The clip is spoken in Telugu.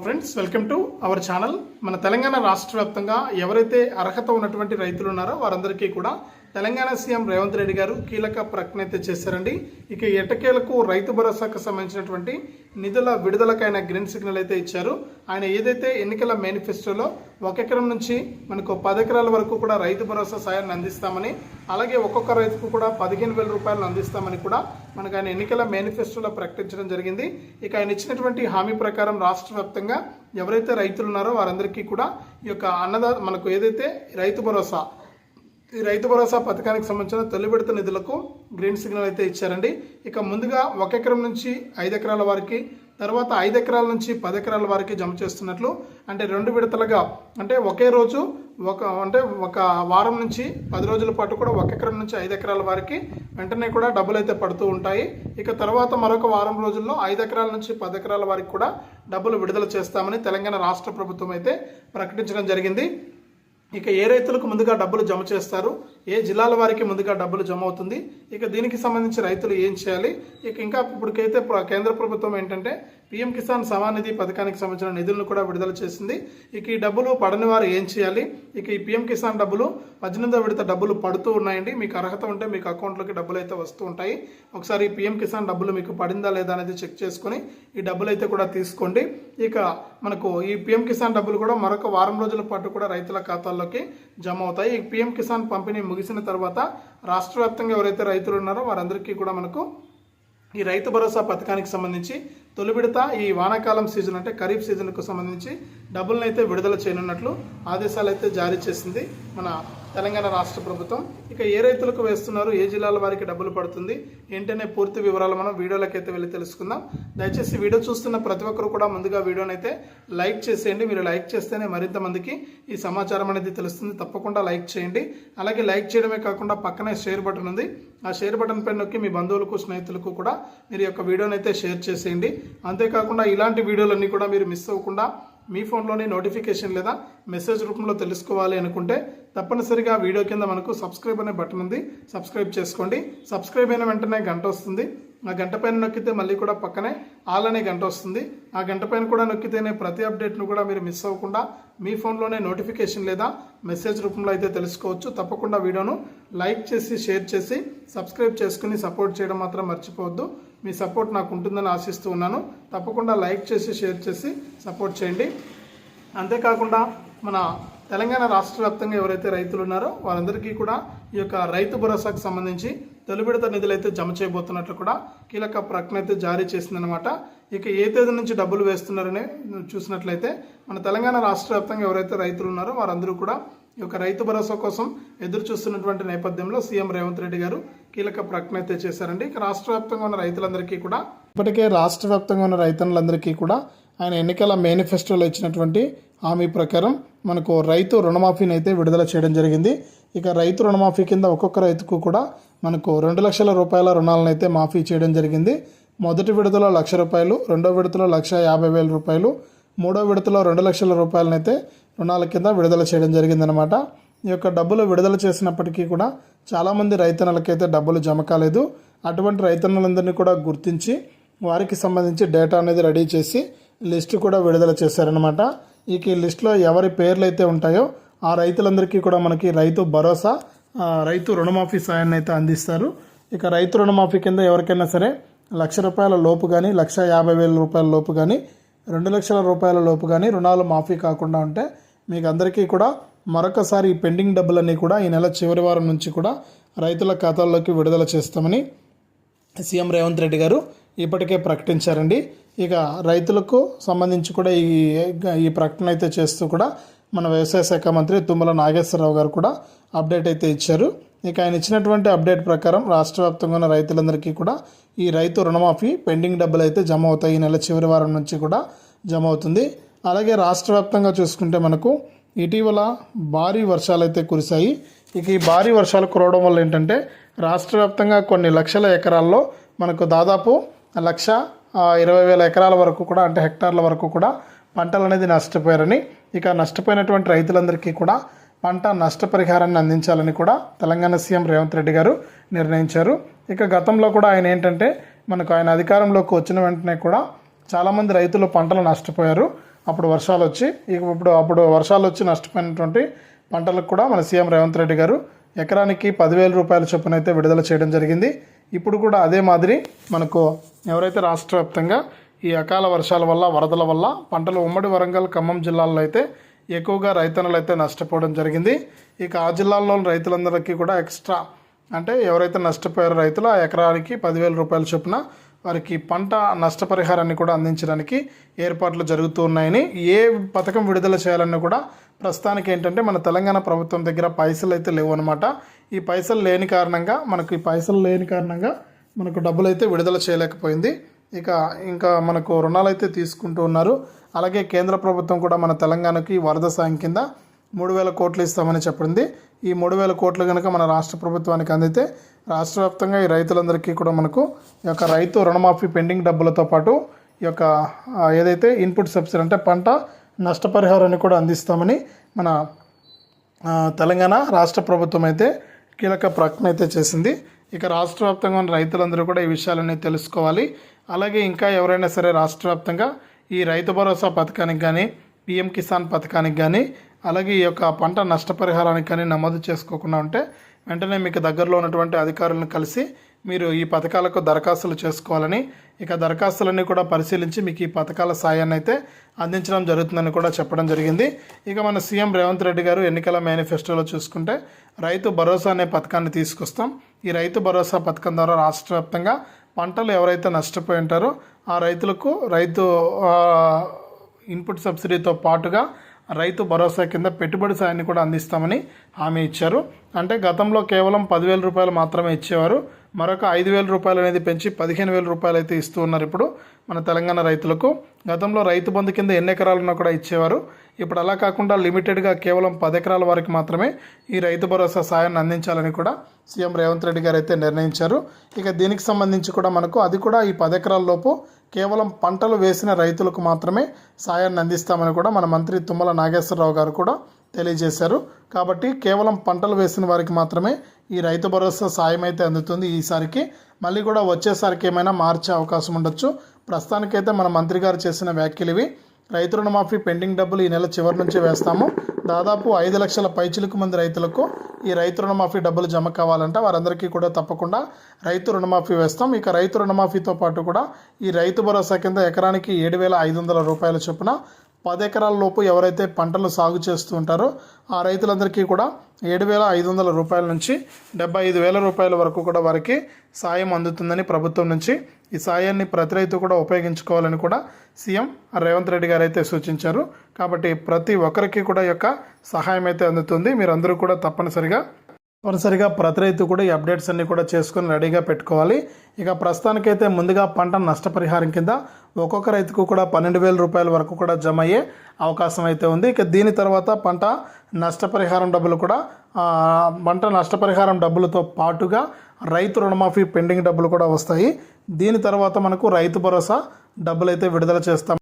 Friends, welcome to our channel. మన తెలంగాణ రాష్ట్ర వ్యాప్తంగా ఎవరైతే అర్హత ఉన్నటువంటి రైతులు ఉన్నారో వారందరికీ కూడా తెలంగాణ సీఎం రేవంత్ రెడ్డి గారు కీలక ప్రకటన అయితే చేశారండి. ఇక ఎట్టకేలకు రైతు భరోసాకు సంబంధించినటువంటి నిధుల విడుదలకైన గ్రీన్ సిగ్నల్ అయితే ఇచ్చారు. ఆయన ఏదైతే ఎన్నికల మేనిఫెస్టోలో 1 ఎకరం నుంచి మనకు 10 ఎకరాల వరకు కూడా రైతు భరోసా సాయాన్ని అందిస్తామని, అలాగే ఒక్కొక్క రైతుకు కూడా 15,000 రూపాయలను అందిస్తామని కూడా మనకు ఆయన ఎన్నికల మేనిఫెస్టోలో ప్రకటించడం జరిగింది. ఇక ఆయన ఇచ్చినటువంటి హామీ ప్రకారం రాష్ట్ర వ్యాప్తంగా ఎవరైతే రైతులు ఉన్నారో వారందరికీ కూడా ఈ యొక్క మనకు ఏదైతే ఈ రైతు భరోసా పథకానికి సంబంధించిన తొలి విడత నిధులకు గ్రీన్ సిగ్నల్ అయితే ఇచ్చారండి. ఇక ముందుగా 1 ఎకరం నుంచి 5 ఎకరాల వారికి, తర్వాత 5 ఎకరాల నుంచి 10 ఎకరాల వారికి జమ చేస్తున్నట్లు, అంటే 2 విడతలుగా, అంటే ఒకే రోజు ఒక వారం నుంచి 10 రోజుల పాటు కూడా 1 ఎకరం నుంచి 5 ఎకరాల వారికి వెంటనే కూడా డబ్బులు అయితే పడుతూ ఉంటాయి. ఇక తర్వాత మరొక వారం రోజుల్లో 5 ఎకరాల నుంచి 10 ఎకరాల వారికి కూడా డబ్బులు విడుదల చేస్తామని తెలంగాణ రాష్ట్ర ప్రభుత్వం అయితే ప్రకటించడం జరిగింది. ఇక ఏ రైతులకు ముందుగా డబ్బులు జమ చేస్తారు, ఏ జిల్లాల వారికి ముందుగా డబ్బులు జమ అవుతుంది, ఇక దీనికి సంబంధించి రైతులు ఏం చేయాలి, ఇక ఇంకా ఇప్పటికైతే కేంద్ర ప్రభుత్వం ఏంటంటే పీఎం కిసాన్ సమాన్ నిధి పథకానికి సంబంధించిన నిధులను కూడా విడుదల చేసింది. ఇక ఈ డబ్బులు పడని వారు ఏం చేయాలి, ఇక ఈ పీఎం కిసాన్ డబ్బులు 18వ విడత డబ్బులు పడుతూ ఉన్నాయండి. మీకు అర్హత ఉంటే మీకు అకౌంట్లోకి డబ్బులు అయితే వస్తూ ఉంటాయి. ఒకసారి ఈ పీఎం కిసాన్ డబ్బులు మీకు పడిందా లేదా అనేది చెక్ చేసుకుని ఈ డబ్బులు అయితే కూడా తీసుకోండి. ఇక మనకు ఈ పీఎం కిసాన్ డబ్బులు కూడా మరొక వారం రోజుల పాటు కూడా రైతుల ఖాతాల్లోకి జమ అవుతాయి. ఈ పీఎం కిసాన్ పంపిణీ ముగిసిన తర్వాత రాష్ట్ర వ్యాప్తంగా ఎవరైతే రైతులు ఉన్నారో వారందరికీ కూడా మనకు ఈ రైతు భరోసా పథకానికి సంబంధించి తొలి విడత ఈ వానాకాలం సీజన్ అంటే ఖరీఫ్ సీజన్కు సంబంధించి డబ్బులను అయితే విడుదల చేయనున్నట్లు ఆదేశాలు అయితే జారీ చేసింది మన తెలంగాణ రాష్ట్ర ప్రభుత్వం. ఇక ఏ రైతులకు వేస్తున్నారు, ఏ జిల్లాల వారికి డబ్బులు పడుతుంది ఏంటనే పూర్తి వివరాలు మనం వీడియోలోకి అయితే వెళ్ళి తెలుసుకుందాం. దయచేసి వీడియో చూస్తున్న ప్రతి ఒక్కరు కూడా ముందుగా వీడియోని అయితే లైక్ చేసేయండి. మీరు లైక్ చేస్తేనే మరింత మందికి ఈ సమాచారం అనేది తెలుస్తుంది. తప్పకుండా లైక్ చేయండి. అలాగే లైక్ చేయడమే కాకుండా పక్కనే షేర్ బటన్ ఉంది, ఆ షేర్ బటన్ పైన నొక్కి మీ బంధువులకు స్నేహితులకు కూడా మీరు యొక్క వీడియోని అయితే షేర్ చేసేయండి. అంతేకాకుండా ఇలాంటి వీడియోలన్నీ కూడా మీరు మిస్ అవ్వకుండా మీ ఫోన్లోని నోటిఫికేషన్ లేదా మెసేజ్ రూపంలో తెలుసుకోవాలి అనుకుంటే తప్పనిసరిగా వీడియో కింద మనకు సబ్స్క్రైబ్ అనే బటన్ ఉంది, సబ్స్క్రైబ్ చేసుకోండి. సబ్స్క్రైబ్ అయిన వెంటనే గంట వస్తుంది, ఆ గంట పైన నొక్కితే మళ్ళీ కూడా పక్కనే ఆల్ అనే గంట వస్తుంది. ఆ గంట పైన కూడా నొక్కితేనే ప్రతి అప్డేట్ను కూడా మీరు మిస్ అవ్వకుండా మీ ఫోన్లోనే నోటిఫికేషన్ లేదా మెసేజ్ రూపంలో అయితే తెలుసుకోవచ్చు. తప్పకుండా వీడియోను లైక్ చేసి షేర్ చేసి సబ్స్క్రైబ్ చేసుకుని సపోర్ట్ చేయడం మాత్రం మర్చిపోవద్దు. మీ సపోర్ట్ నాకు ఉంటుందని ఆశిస్తూ ఉన్నాను. తప్పకుండా లైక్ చేసి షేర్ చేసి సపోర్ట్ చేయండి. అంతేకాకుండా మన తెలంగాణ రాష్ట్ర వ్యాప్తంగా ఎవరైతే రైతులు ఉన్నారో వారందరికీ కూడా ఈ యొక్క రైతు భరోసాకు సంబంధించి తొలి విడత నిధులు అయితే జమ చేయబోతున్నట్లు కూడా కీలక ప్రకటన అయితే జారీ చేసిందనమాట. ఇక ఏ తేదీ నుంచి డబ్బులు వేస్తున్నారని చూసినట్లయితే మన తెలంగాణ రాష్ట్ర వ్యాప్తంగా ఎవరైతే రైతులు ఉన్నారో వారందరూ కూడా ఈ యొక్క రైతు భరోసా కోసం ఎదురు చూస్తున్నటువంటి నేపథ్యంలో సీఎం రేవంత్ రెడ్డి గారు కీలక ప్రకటన అయితే చేశారండి. ఇక రాష్ట్ర వ్యాప్తంగా ఉన్న రైతులందరికీ కూడా ఇప్పటికే రాష్ట్ర వ్యాప్తంగా ఉన్న రైతులందరికీ కూడా ఆయన ఎన్నికల మేనిఫెస్టోలో ఇచ్చినటువంటి హామీ ప్రకారం మనకు రైతు రుణమాఫీని అయితే విడుదల చేయడం జరిగింది. ఇక రైతు రుణమాఫీ కింద ఒక్కొక్క రైతుకు కూడా మనకు 2 లక్షల రూపాయల రుణాలను అయితే మాఫీ చేయడం జరిగింది. మొదటి విడతలో 1,00,000 రూపాయలు, రెండో విడతలో 1,50,000 రూపాయలు, మూడో విడతలో 2 లక్షల రూపాయలను అయితే రుణాల కింద విడుదల చేయడం జరిగిందనమాట. ఈ యొక్క డబ్బులు విడుదల చేసినప్పటికీ కూడా చాలామంది రైతన్నలకైతే డబ్బులు జమ కాలేదు. అటువంటి రైతన్నలందరినీ కూడా గుర్తించి వారికి సంబంధించి డేటా అనేది రెడీ చేసి లిస్టు కూడా విడుదల చేశారనమాట. ఈ లిస్టులో ఎవరి పేర్లు అయితే ఉంటాయో ఆ రైతులందరికీ కూడా మనకి రైతు భరోసా, రైతు రుణమాఫీ సాయాన్ని అయితే అందిస్తారు. ఇక రైతు రుణమాఫీ కింద ఎవరికైనా సరే 1,00,000 రూపాయల లోపు కానీ, 1,50,000 రూపాయల లోపు కానీ, 2 లక్షల రూపాయల లోపు కానీ రుణాలు మాఫీ కాకుండా ఉంటే మీకు అందరికీ కూడా మరొకసారి ఈ పెండింగ్ డబ్బులన్నీ కూడా ఈ నెల చివరి వారం నుంచి కూడా రైతుల ఖాతాల్లోకి విడుదల చేస్తామని సీఎం రేవంత్ రెడ్డి గారు ఇప్పటికే ప్రకటించారండి. ఇక రైతులకు సంబంధించి కూడా ఈ ప్రకటన అయితే చేస్తూ కూడా మన వ్యవసాయ శాఖ మంత్రి తుమ్మల నాగేశ్వరరావు గారు కూడా అప్డేట్ అయితే ఇచ్చారు. ఇక ఆయన ఇచ్చినటువంటి అప్డేట్ ప్రకారం రాష్ట్ర వ్యాప్తంగా ఉన్న రైతులందరికీ కూడా ఈ రైతు రుణమాఫీ పెండింగ్ డబ్బులు అయితే జమ అవుతాయి. ఈ నెల చివరి వారం నుంచి కూడా జమ అవుతుంది. అలాగే రాష్ట్ర వ్యాప్తంగా చూసుకుంటే మనకు ఇటీవల భారీ వర్షాలు అయితే కురిశాయి. ఇక ఈ భారీ వర్షాలు కురవడం వల్ల ఏంటంటే రాష్ట్ర వ్యాప్తంగా కొన్ని లక్షల ఎకరాల్లో మనకు దాదాపు 1,20,000 ఎకరాల వరకు కూడా, అంటే హెక్టార్ల వరకు కూడా పంటలు అనేది నష్టపోయారని, ఇక నష్టపోయినటువంటి రైతులందరికీ కూడా పంట నష్టపరిహారాన్ని అందించాలని కూడా తెలంగాణ సీఎం రేవంత్ రెడ్డి గారు నిర్ణయించారు. ఇక గతంలో కూడా ఆయన ఏంటంటే మనకు ఆయన అధికారంలోకి వచ్చిన వెంటనే కూడా చాలామంది రైతులు పంటలు నష్టపోయారు. అప్పుడు వర్షాలు వచ్చి అప్పుడు వర్షాలు వచ్చి నష్టపోయినటువంటి పంటలకు కూడా మన సీఎం రేవంత్ రెడ్డి గారు ఎకరానికి 10,000 రూపాయల చొప్పున అయితే విడుదల చేయడం జరిగింది. ఇప్పుడు కూడా అదే మాదిరి మనకు ఎవరైతే రాష్ట్ర వ్యాప్తంగా ఈ అకాల వర్షాల వల్ల వరదల వల్ల పంటలు ఉమ్మడి వరంగల్ ఖమ్మం జిల్లాల్లో అయితే ఎక్కువగా రైతన్నలు అయితే నష్టపోవడం జరిగింది. ఇక ఆ జిల్లాల్లోని రైతులందరికీ కూడా ఎక్స్ట్రా అంటే ఎవరైతే నష్టపోయారో రైతులు ఆ ఎకరానికి 10,000 రూపాయల చొప్పున వారికి పంట నష్టపరిహారాన్ని కూడా అందించడానికి ఏర్పాట్లు జరుగుతూ ఉన్నాయని, ఏ పథకం విడుదల చేయాలన్నా కూడా ప్రస్తుతానికి ఏంటంటే మన తెలంగాణ ప్రభుత్వం దగ్గర పైసలు అయితే లేవు అనమాట. ఈ పైసలు లేని కారణంగా మనకు డబ్బులు అయితే విడుదల చేయలేకపోయింది. ఇంకా మనకు రుణాలు అయితే తీసుకుంటూ ఉన్నారు. అలాగే కేంద్ర ప్రభుత్వం కూడా మన తెలంగాణకి వరద సాయం కింద 3,000 కోట్లు ఇస్తామని చెప్పింది. ఈ 3,000 కోట్లు కనుక మన రాష్ట్ర ప్రభుత్వానికి అందితే రాష్ట్ర వ్యాప్తంగా ఈ రైతులందరికీ కూడా మనకు ఈ యొక్క రైతు రుణమాఫీ పెండింగ్ డబ్బులతో పాటు ఈ యొక్క ఏదైతే ఇన్పుట్ సబ్సిడీ అంటే పంట నష్టపరిహారాన్ని కూడా అందిస్తామని మన తెలంగాణ రాష్ట్ర ప్రభుత్వం అయితే కీలక ప్రకటన అయితే చేసింది. ఇక రాష్ట్ర వ్యాప్తంగా ఉన్న రైతులందరూ కూడా ఈ విషయాలన్నీ తెలుసుకోవాలి. అలాగే ఇంకా ఎవరైనా సరే రాష్ట్ర వ్యాప్తంగా ఈ రైతు భరోసా పథకానికి కానీ పిఎం కిసాన్ పథకానికి కానీ అలాగే ఈ యొక్క పంట నష్టపరిహారానికి కానీ నమోదు చేసుకోకుండా ఉంటే వెంటనే మీకు దగ్గరలో ఉన్నటువంటి అధికారులను కలిసి మీరు ఈ పథకాలకు దరఖాస్తులు చేసుకోవాలని, ఇక దరఖాస్తులన్నీ కూడా పరిశీలించి మీకు ఈ పథకాల సాయాన్ని అయితే అందించడం జరుగుతుందని కూడా చెప్పడం జరిగింది. ఇక మన సీఎం రేవంత్ రెడ్డి గారు ఎన్నికల మేనిఫెస్టోలో చూసుకుంటే రైతు భరోసా అనే పథకాన్ని తీసుకొస్తాం. ఈ రైతు భరోసా పథకం ద్వారా రాష్ట్ర వ్యాప్తంగా పంటలు ఎవరైతే నష్టపోయి ఉంటారో ఆ రైతులకు ఇన్పుట్ సబ్సిడీతో పాటుగా రైతు భరోసా కింద పెట్టుబడి సాయాన్ని కూడా అందిస్తామని హామీ ఇచ్చారు. అంటే గతంలో కేవలం 10,000 రూపాయలు మాత్రమే ఇచ్చేవారు. మరొక 5,000 రూపాయలు అనేది పెంచి 15,000 రూపాయలు అయితే ఇస్తూ ఉన్నారు ఇప్పుడు మన తెలంగాణ రైతులకు. గతంలో రైతు బంధు కింద ఎన్ని ఎకరాలున్నా కూడా ఇచ్చేవారు. ఇప్పుడు అలా కాకుండా లిమిటెడ్గా కేవలం 10 ఎకరాల వరకు మాత్రమే ఈ రైతు భరోసా సాయాన్ని అందించాలని కూడా సీఎం రేవంత్ రెడ్డి గారు అయితే నిర్ణయించారు. ఇక దీనికి సంబంధించి కూడా మనకు అది కూడా ఈ 10 ఎకరాల లోపు కేవలం పంటలు వేసిన రైతులకు మాత్రమే సాయాన్ని అందిస్తామని కూడా మన మంత్రి తుమ్మల నాగేశ్వరరావు గారు కూడా తెలియజేశారు. కాబట్టి కేవలం పంటలు వేసిన వారికి మాత్రమే ఈ రైతు భరోసా సాయం అయితే అందుతుంది ఈసారికి. మళ్ళీ కూడా వచ్చేసరికి ఏమైనా మార్చే అవకాశం ఉండొచ్చు. ప్రస్తుతానికైతే మన మంత్రి గారు చేసిన వ్యాఖ్యలు ఇవి. రైతు రుణమాఫీ పెండింగ్ డబ్బులు ఈ నెల చివరి నుంచి వేస్తాము. దాదాపు 5 లక్షల పైచిలుకు మంది రైతులకు ఈ రైతు రుణమాఫీ డబ్బులు జమ కావాలంటే వారందరికీ కూడా తప్పకుండా రైతు రుణమాఫీ వేస్తాం. ఇక రైతు రుణమాఫీతో పాటు కూడా ఈ రైతు భరోసా కింద ఎకరానికి 7,500 రూపాయల చొప్పున 10 ఎకరాల లోపు ఎవరైతే పంటలు సాగు చేస్తూ ఉంటారో ఆ రైతులందరికీ కూడా 7,500 రూపాయల నుంచి 75,000 రూపాయల వరకు కూడా వారికి సాయం అందుతుందని ప్రభుత్వం నుంచి. ఈ సాయాన్ని ప్రతి రైతు కూడా ఉపయోగించుకోవాలని కూడా సీఎం రేవంత్ రెడ్డి గారు అయితే సూచించారు. కాబట్టి ప్రతి ఒక్కరికి కూడా ఈ యొక్క సహాయం అయితే అందుతుంది. మీరందరూ కూడా తప్పనిసరిగా ప్రతి రైతు కూడా ఈ అప్డేట్స్ అన్నీ కూడా చేసుకొని రెడీగా పెట్టుకోవాలి. ఇక ప్రస్తుతానికైతే ముందుగా పంట నష్టపరిహారం కింద ఒక్కొక్క రైతుకు కూడా 12,000 రూపాయల వరకు కూడా జమ అయ్యే అవకాశం అయితే ఉంది. ఇక దీని తర్వాత పంట నష్టపరిహారం డబ్బులతో పాటుగా రైతు రుణమాఫీ పెండింగ్ డబ్బులు కూడా వస్తాయి. దీని తర్వాత మనకు రైతు భరోసా డబ్బులు అయితే విడుదల చేస్తాం.